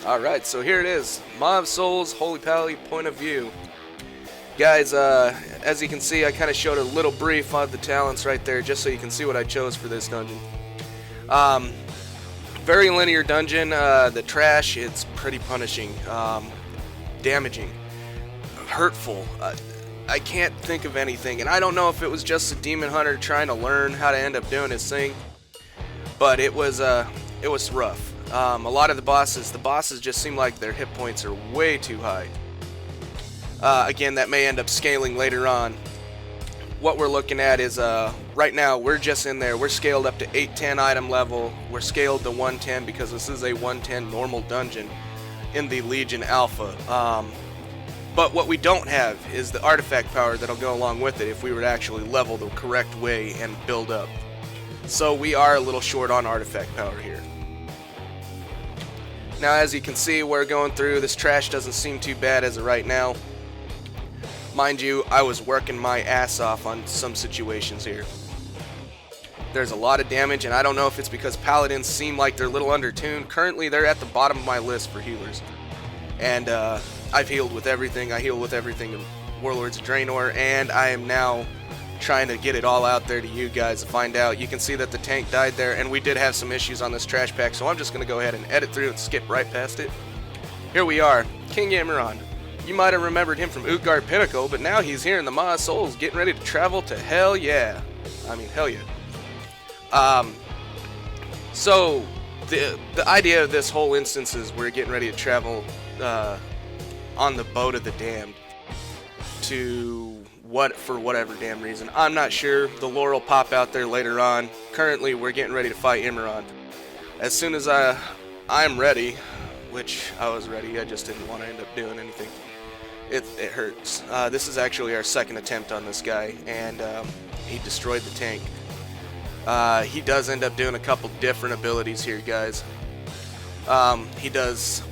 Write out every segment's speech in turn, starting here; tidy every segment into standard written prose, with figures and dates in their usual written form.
Alright, so here it is. Mob Souls, Holy Pali point of view. Guys, as you can see, I kind of showed a little brief on the talents right there, just so you can see what I chose for this dungeon. Very linear dungeon. The trash, it's pretty punishing. Damaging. Hurtful. I can't think of anything, and I don't know if it was just a demon hunter trying to learn how to end up doing his thing, but it was rough. A lot of the bosses just seem like their hit points are way too high. Again, that may end up scaling later on. What we're looking at is, right now, we're just in there. We're scaled up to 810 item level. We're scaled to 110 because this is a 110 normal dungeon in the Legion Alpha. But what we don't have is the artifact power that'll go along with it if we were to actually level the correct way and build up. So we are a little short on artifact power here. Now, as you can see, we're going through. This trash doesn't seem too bad as of right now. Mind you, I was working my ass off on some situations here. There's a lot of damage, and I don't know if it's because paladins seem like they're a little undertuned. Currently, they're at the bottom of my list for healers. And I've healed with everything. I heal with everything in Warlords of Draenor, and I am now trying to get it all out there to you guys to find out. You can see that the tank died there, and we did have some issues on this trash pack, so I'm just going to go ahead and edit through and skip right past it. Here we are, King Amaron. You might have remembered him from Utgard Pinnacle, but now he's here in the Mob Souls, getting ready to travel to hell yeah. I mean, hell yeah. So, the idea of this whole instance is we're getting ready to travel on the Boat of the Damned to for whatever damn reason. I'm not sure. The lore will pop out there later on. Currently, we're getting ready to fight Amaron. As soon as I'm ready, which I was ready, I just didn't want to end up doing anything. It hurts. This is actually our second attempt on this guy, and he destroyed the tank. He does end up doing a couple different abilities here, guys. He does,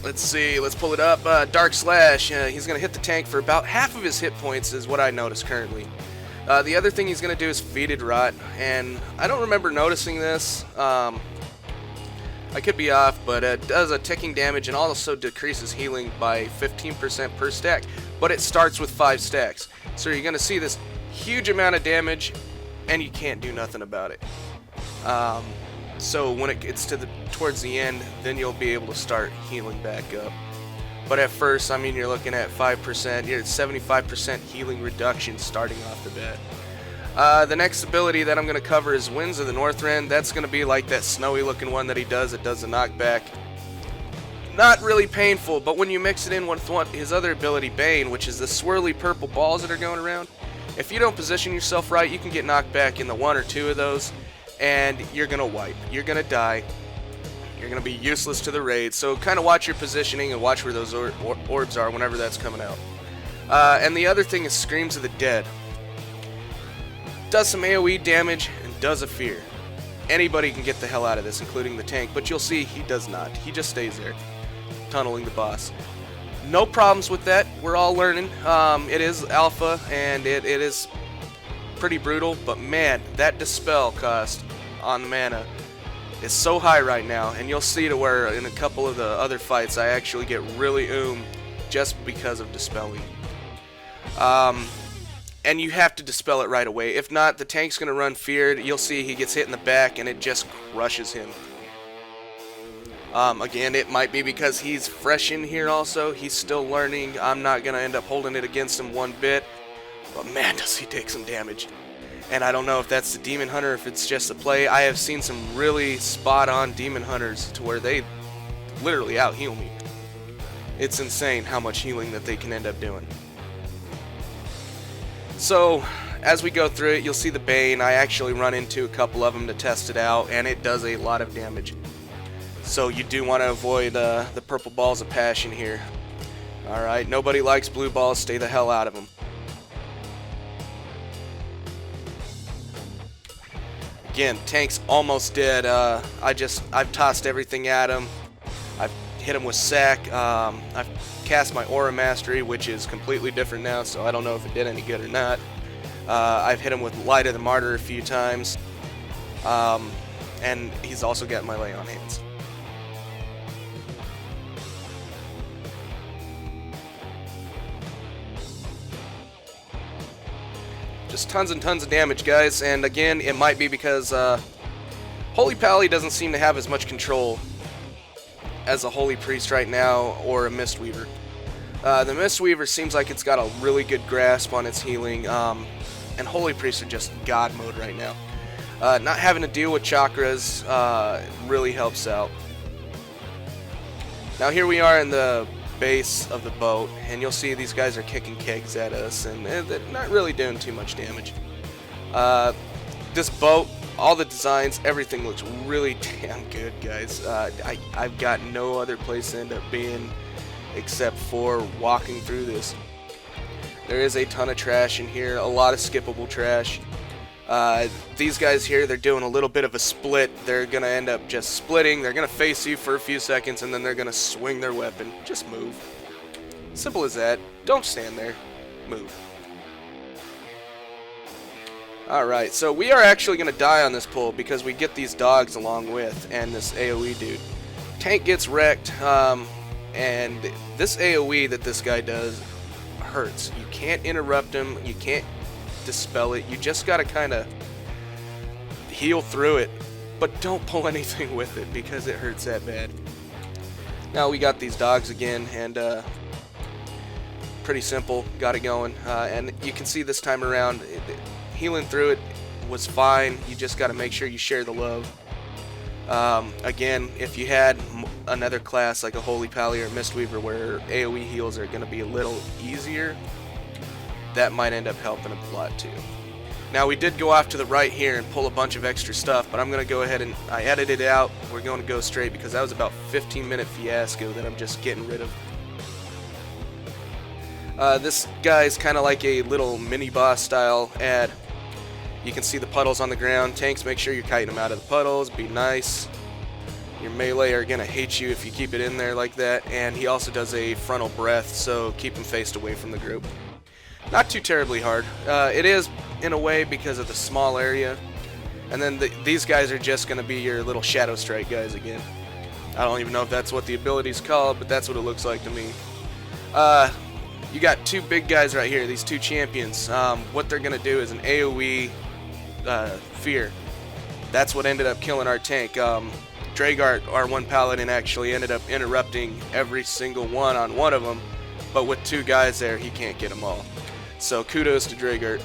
let's see, let's pull it up, Dark Slash. He's going to hit the tank for about half of his hit points is what I noticed currently. The other thing he's going to do is Fetid Rot, and I don't remember noticing this. I could be off, but it does a ticking damage and also decreases healing by 15% per stack, but it starts with 5 stacks. So you're going to see this huge amount of damage, and you can't do nothing about it. So when it gets to towards the end, then you'll be able to start healing back up. But at first, I mean, you're looking at 5%, you're at 75% healing reduction starting off the bat. The next ability that I'm going to cover is Winds of the Northrend. That's going to be like that snowy looking one that he does. It does a knockback. Not really painful, but when you mix it in with his other ability, Bane, which is the swirly purple balls that are going around, if you don't position yourself right, you can get knocked back in the 1 or 2 of those, and you're going to wipe. You're going to die. You're going to be useless to the raid, so kind of watch your positioning and watch where those orbs are whenever that's coming out. And the other thing is Screams of the Dead. Does some AoE damage and does a fear. Anybody can get the hell out of this, including the tank, but you'll see he does not. He just stays there, tunneling the boss. No problems with that. We're all learning. It is alpha, and it is pretty brutal, but man, that dispel cost on the mana is so high right now, and you'll see to where in a couple of the other fights I actually get really just because of dispelling. And you have to dispel it right away. If not, the tank's going to run feared. You'll see he gets hit in the back, and it just crushes him. Again, it might be because he's fresh in here also. He's still learning. I'm not going to end up holding it against him one bit. But man, does he take some damage. And I don't know if that's the Demon Hunter, if it's just a play. I have seen some really spot-on Demon Hunters to where they literally out-heal me. It's insane how much healing that they can end up doing. So, as we go through it, you'll see the Bane. I actually run into a couple of them to test it out, and it does a lot of damage. So you do want to avoid the purple balls of passion here. Alright, nobody likes blue balls, stay the hell out of them. Again, tank's almost dead. I've tossed everything at him. I've hit him with sack. I've cast my Aura Mastery, which is completely different now, so I don't know if it did any good or not. I've hit him with Light of the Martyr a few times. And he's also got my Lay on Hands. Just tons and tons of damage, guys. And again, it might be because Holy Pali doesn't seem to have as much control as a Holy Priest right now, or a Mistweaver. The Mistweaver seems like it's got a really good grasp on its healing, and Holy Priests are just God mode right now. Not having to deal with chakras really helps out. Now here we are in the base of the boat, and you'll see these guys are kicking kegs at us, and they're not really doing too much damage. This boat, all the designs, everything looks really damn good, guys. I've got no other place to end up being except for walking through this. There is a ton of trash in here, a lot of skippable trash. These guys here, they're doing a little bit of a split. They're going to end up just splitting. They're going to face you for a few seconds, and then they're going to swing their weapon. Just move. Simple as that. Don't stand there. Move. Alright, so we are actually going to die on this pull because we get these dogs along with, and this AoE dude. Tank gets wrecked, and this AoE that this guy does hurts. You can't interrupt him. You can't dispel it. You just gotta kind of heal through it, but don't pull anything with it because it hurts that bad. Now we got these dogs again, and pretty simple, got it going, and you can see this time around healing through it was fine. You just got to make sure you share the love. Again, if you had another class like a Holy Pali or Mistweaver where AoE heals are going to be a little easier, that might end up helping a lot too. Now we did go off to the right here and pull a bunch of extra stuff, but I'm going to go ahead and I edited it out. We're going to go straight because that was about a 15-minute fiasco that I'm just getting rid of. This guy's kind of like a little mini boss style ad. You can see the puddles on the ground. Tanks, make sure you're kiting them out of the puddles. Be nice. Your melee are going to hate you if you keep it in there like that. And he also does a frontal breath, so keep him faced away from the group. Not too terribly hard. It is, in a way, because of the small area. And then these guys are just going to be your little Shadow Strike guys again. I don't even know if that's what the ability's called, but that's what it looks like to me. You got two big guys right here, these two champions. What they're going to do is an AoE fear. That's what ended up killing our tank. Dragart, our one paladin, actually ended up interrupting every single one on one of them, but with two guys there, he can't get them all. So kudos to Dragart.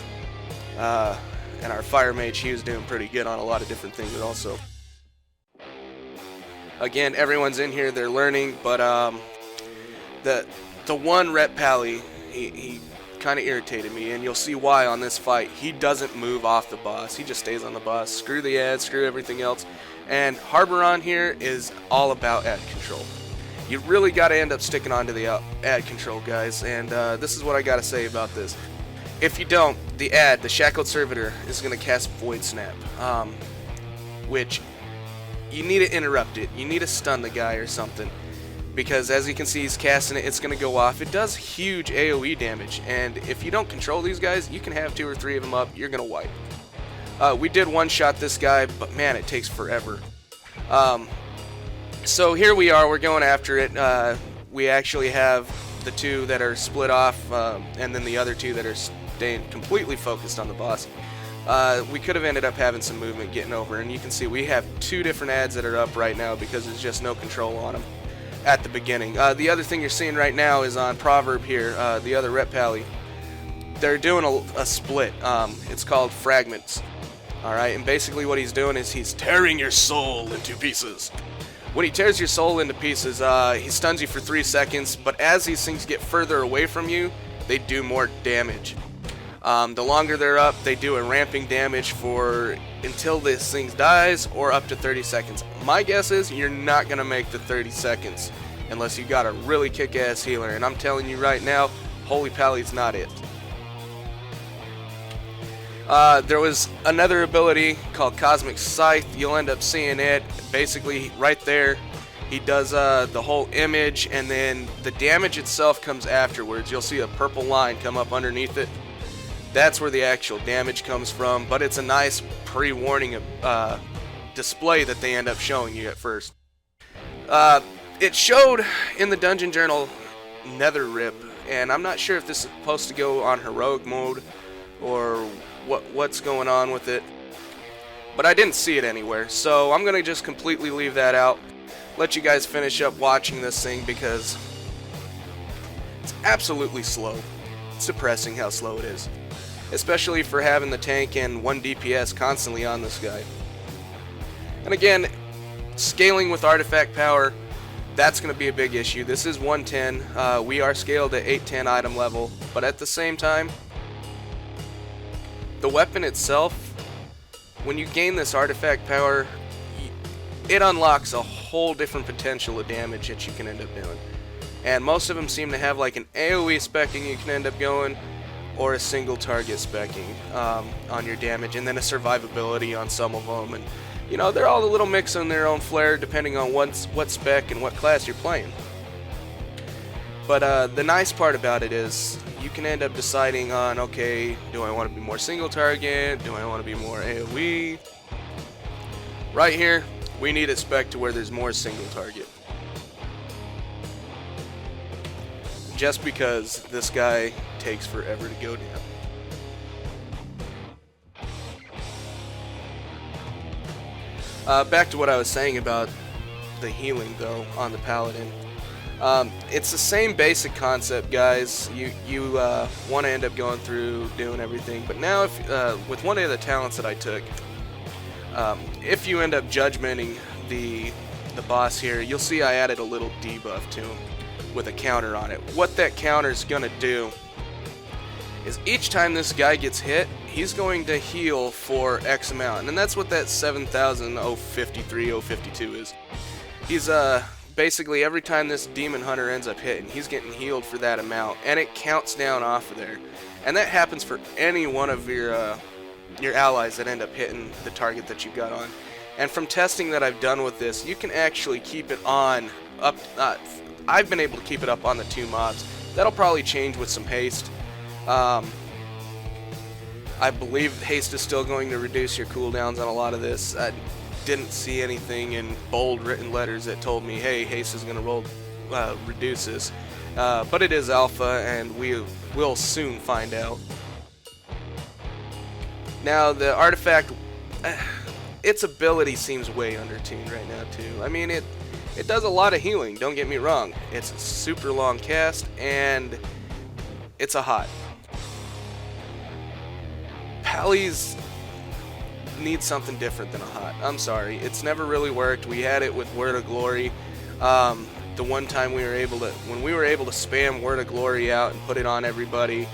And our fire mage, he was doing pretty good on a lot of different things also. Again, everyone's in here, they're learning, but the one rep Pali, he kind of irritated me, and you'll see why on this fight. He doesn't move off the boss, he just stays on the boss. Screw the ad, screw everything else. And Harbor on here is all about ad control. You really got to end up sticking on to the ad control, guys, and this is what I got to say about this. If you don't, the Shackled Servitor, is going to cast Void Snap, which you need to interrupt it. You need to stun the guy or something, because as you can see, he's casting it, it's going to go off. It does huge AoE damage, and if you don't control these guys, you can have 2 or 3 of them up, you're going to wipe. We did one-shot this guy, but man, it takes forever. So here we are, we're going after it. We actually have the 2 that are split off, and then the other 2 that are staying completely focused on the boss. We could have ended up having some movement getting over, and you can see we have 2 different ads that are up right now because there's just no control on them at the beginning. The other thing you're seeing right now is on Proverb here, the other rep Pali. They're doing a split. It's called Fragments. Alright, and basically what he's doing is he's tearing your soul into pieces. When he tears your soul into pieces, he stuns you for 3 seconds, but as these things get further away from you, they do more damage. The longer they're up, they do a ramping damage for until this thing dies, or up to 30 seconds. My guess is you're not going to make the 30 seconds unless you got a really kick-ass healer, and I'm telling you right now, Holy Pali's not it. There was another ability called Cosmic Scythe. You'll end up seeing it basically right there. He does the whole image, and then the damage itself comes afterwards. You'll see a purple line come up underneath it. That's where the actual damage comes from, but it's a nice pre-warning display that they end up showing you at first. It showed in the Dungeon Journal Nether Rip, and I'm not sure if this is supposed to go on heroic mode or what's going on with it, but I didn't see it anywhere, so I'm gonna just completely leave that out, let you guys finish up watching this thing, because it's absolutely slow. It's depressing how slow it is, especially for having the tank and 1 DPS constantly on this guy. And again, scaling with artifact power, that's going to be a big issue. This is 110. We are scaled at 810 item level, but at the same time, the weapon itself, when you gain this artifact power, it unlocks a whole different potential of damage that you can end up doing. And most of them seem to have like an AoE specking you can end up going, or a single target specking on your damage, and then a survivability on some of them. And you know, they're all a little mix on their own flair depending on what spec and what class you're playing. But the nice part about it is you can end up deciding on, okay, do I want to be more single target? Do I want to be more AoE? Right here, we need a spec to where there's more single target. Just because this guy takes forever to go down. Back to what I was saying about the healing, though, on the Paladin. It's the same basic concept, guys. You want to end up going through doing everything, but now with one of the talents that I took, if you end up judgmenting the boss here, you'll see I added a little debuff to him with a counter on it. What that counter is going to do is each time this guy gets hit, he's going to heal for X amount, and that's what that 7,053, 052 is. He's basically every time this demon hunter ends up hitting, he's getting healed for that amount, and it counts down off of there. And that happens for any one of your allies that end up hitting the target that you've got on. And from testing that I've done with this, you can actually keep it on up. I've been able to keep it up on the 2 mobs. That'll probably change with some haste. I believe haste is still going to reduce your cooldowns on a lot of this. I didn't see anything in bold written letters that told me, hey, haste is going to reduce this. But it is alpha, and we will soon find out. Now, the artifact, its ability seems way undertuned right now, too. I mean, it does a lot of healing, don't get me wrong. It's a super long cast, and it's a hot. Pali's need something different than a hot. I'm sorry, it's never really worked. We had it with Word of Glory. The one time when we were able to spam Word of Glory out and put it on everybody,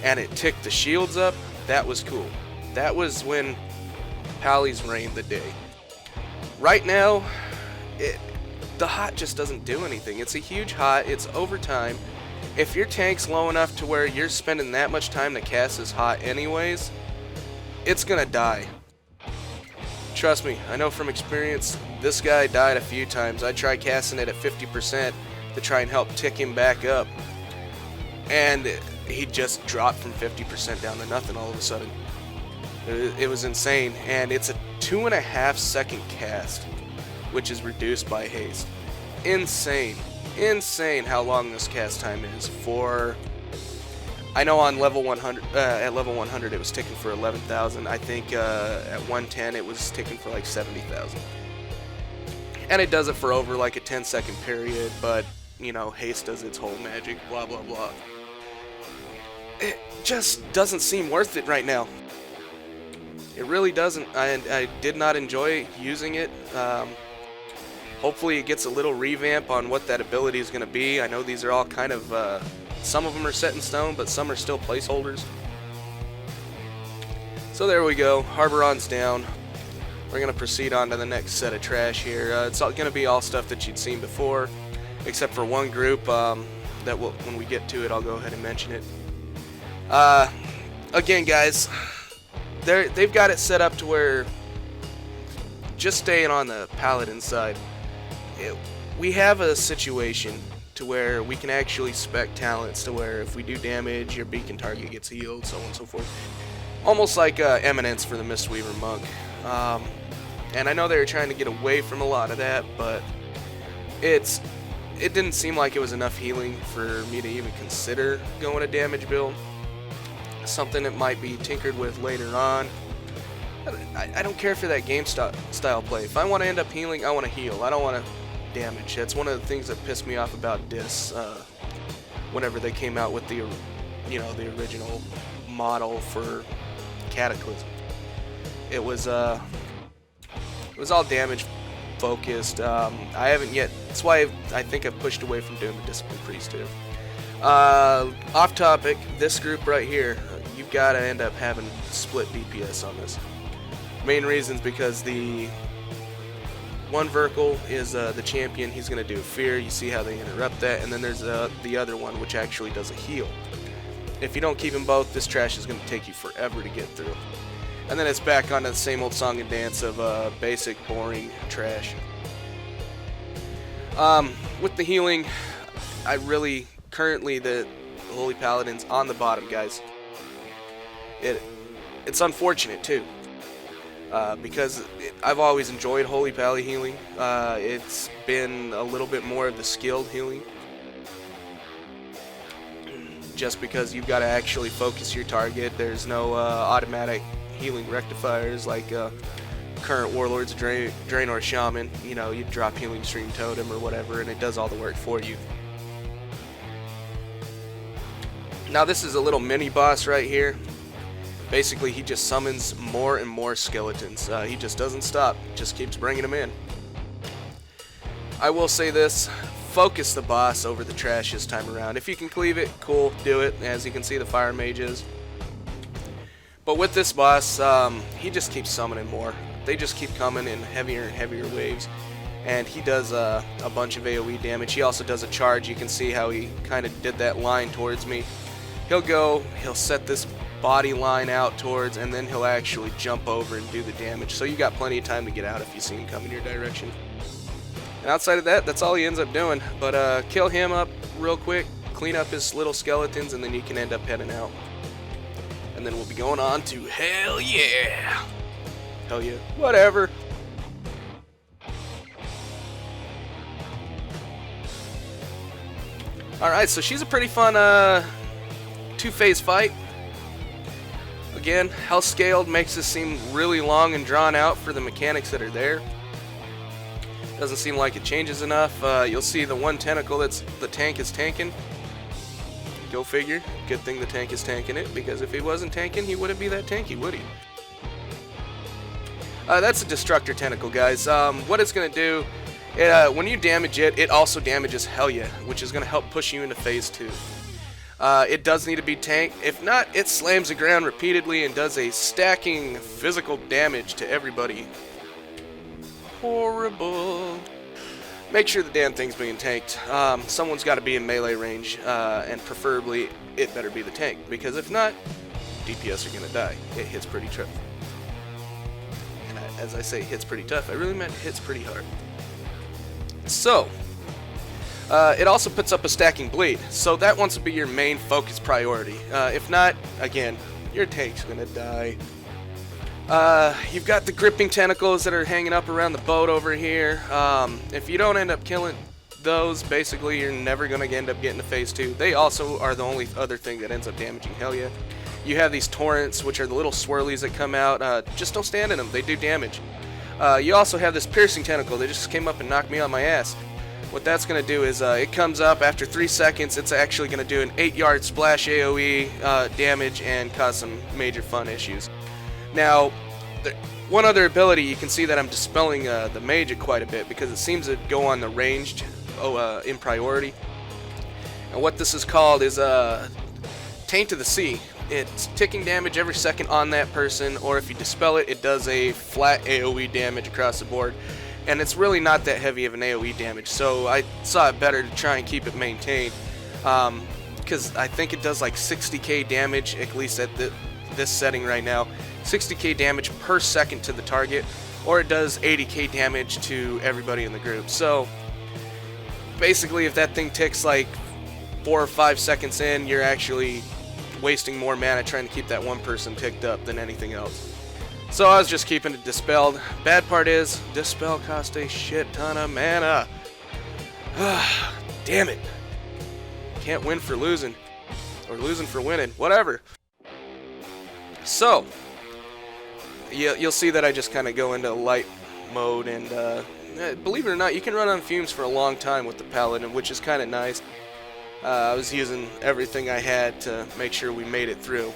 and it ticked the shields up, that was cool. That was when Pali's reigned the day. Right now, the hot just doesn't do anything. It's a huge hot. It's overtime. If your tank's low enough to where you're spending that much time to cast this hot anyways, it's gonna die. Trust me, I know from experience, this guy died a few times. I tried casting it at 50% to try and help tick him back up, and he just dropped from 50% down to nothing all of a sudden. It was insane, and it's a 2.5 second cast, which is reduced by haste. Insane. Insane how long this cast time is for. I know on level 100, at level 100 it was ticking for 11,000. I think at 110 it was ticking for like 70,000. And it does it for over like a 10-second period, but you know, haste does its whole magic, blah blah blah. It just doesn't seem worth it right now. It really doesn't. I did not enjoy using it. Hopefully it gets a little revamp on what that ability is going to be. I know these are all kind of, some of them are set in stone, but some are still placeholders. So there we go. Harboron's down. We're going to proceed on to the next set of trash here. It's going to be all stuff that you'd seen before, except for one group that when we get to it, I'll go ahead and mention it. Again, guys, they've got it set up to where, just staying on the Paladin side, we have a situation to where we can actually spec talents to where if we do damage, your beacon target gets healed, so on and so forth. Almost like Eminence for the Mistweaver Monk. And I know they were trying to get away from a lot of that, but it didn't seem like it was enough healing for me to even consider going a damage build. something that might be tinkered with later on. I don't care for that game style play. If I want to end up healing, I want to heal. I don't want to damage. That's one of the things that pissed me off about Dis whenever they came out with the the original model for Cataclysm. It was all damage focused. I haven't yet. That's why I think I've pushed away from doing the Discipline Priest too. Off topic, this group right here, you've got to end up having split DPS on this. Main reasons because the one Verkle is the champion. He's going to do Fear. You see how they interrupt that. And then there's the other one, which actually does a heal. If you don't keep them both, this trash is going to take you forever to get through. And then it's back onto the same old song and dance of basic, boring trash. With the healing, I really... Currently, the Holy Paladin's on the bottom, guys. It's unfortunate, too. Because I've always enjoyed Holy Pally healing. It's been a little bit more of the skilled healing. Just because you've got to actually focus your target. There's no automatic healing rectifiers like current Warlord's Draenor Shaman. You know, you drop Healing Stream Totem or whatever, and it does all the work for you. Now this is a little mini boss right here. Basically, he just summons more and more skeletons. He just doesn't stop, just keeps bringing them in. I will say this, focus the boss over the trash this time around. If you can cleave it, cool, do it. As you can see, the fire mages. But with this boss, he just keeps summoning more. They just keep coming in heavier and heavier waves. And he does a bunch of AoE damage. He also does a charge. You can see how he kind of did that line towards me. He'll set this body line out towards, and then he'll actually jump over and do the damage. So you got plenty of time to get out if you see him coming your direction. And outside of that, that's all he ends up doing. But kill him up real quick, clean up his little skeletons, and then you can end up heading out. And then we'll be going on to Hell Yeah! Hell yeah. Whatever. Alright, so she's a pretty fun two-phase fight. Again, health scaled makes this seem really long and drawn out for the mechanics that are there. Doesn't seem like it changes enough. You'll see the one tentacle that's the tank is tanking. Go figure. Good thing the tank is tanking it, because if he wasn't tanking, he wouldn't be that tanky, would he? That's a Destructor Tentacle, guys. What it's going to do, when you damage it, it also damages Hell Yeah, which is going to help push you into Phase 2. It does need to be tanked. If not, it slams the ground repeatedly and does a stacking physical damage to everybody. Horrible. Make sure the damn thing's being tanked. Someone's got to be in melee range, and preferably it better be the tank, because if not, DPS are going to die. It hits pretty tough. And as I say hits pretty tough, I really meant hits pretty hard. So, it also puts up a stacking bleed, so that wants to be your main focus priority. If not, again, your tank's going to die. You've got the gripping tentacles that are hanging up around the boat over here. If you don't end up killing those, basically you're never going to end up getting to Phase 2. They also are the only other thing that ends up damaging Hell Yeah. You have these torrents, which are the little swirlies that come out. Just don't stand in them. They do damage. You also have this piercing tentacle that just came up and knocked me on my ass. What that's going to do is it comes up after 3 seconds. It's actually going to do an 8-yard splash AoE damage and cause some major fun issues. Now, one other ability, you can see that I'm dispelling the mage quite a bit because it seems to go on the ranged in priority. And what this is called is Taint of the Sea. It's ticking damage every second on that person, or if you dispel it, it does a flat AoE damage across the board. And it's really not that heavy of an AoE damage, so I saw it better to try and keep it maintained. Because I think it does like 60k damage, at least at this setting right now. 60k damage per second to the target, or it does 80k damage to everybody in the group. So basically, if that thing ticks like 4 or 5 seconds in, you're actually wasting more mana trying to keep that one person ticked up than anything else. So I was just keeping it dispelled. Bad part is, dispel cost a shit ton of mana. Damn it. Can't win for losing. Or losing for winning. Whatever. So, you'll see that I just kind of go into light mode, and believe it or not, you can run on fumes for a long time with the Paladin, which is kind of nice. I was using everything I had to make sure we made it through.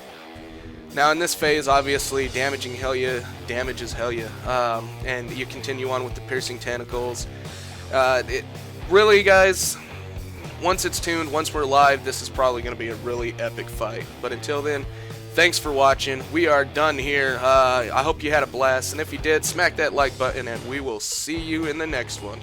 Now in this phase, obviously, damaging Helya damages Helya, and you continue on with the piercing tentacles. Really, guys, once it's tuned, once we're live, this is probably going to be a really epic fight. But until then, thanks for watching. We are done here. I hope you had a blast, and if you did, smack that like button, and we will see you in the next one.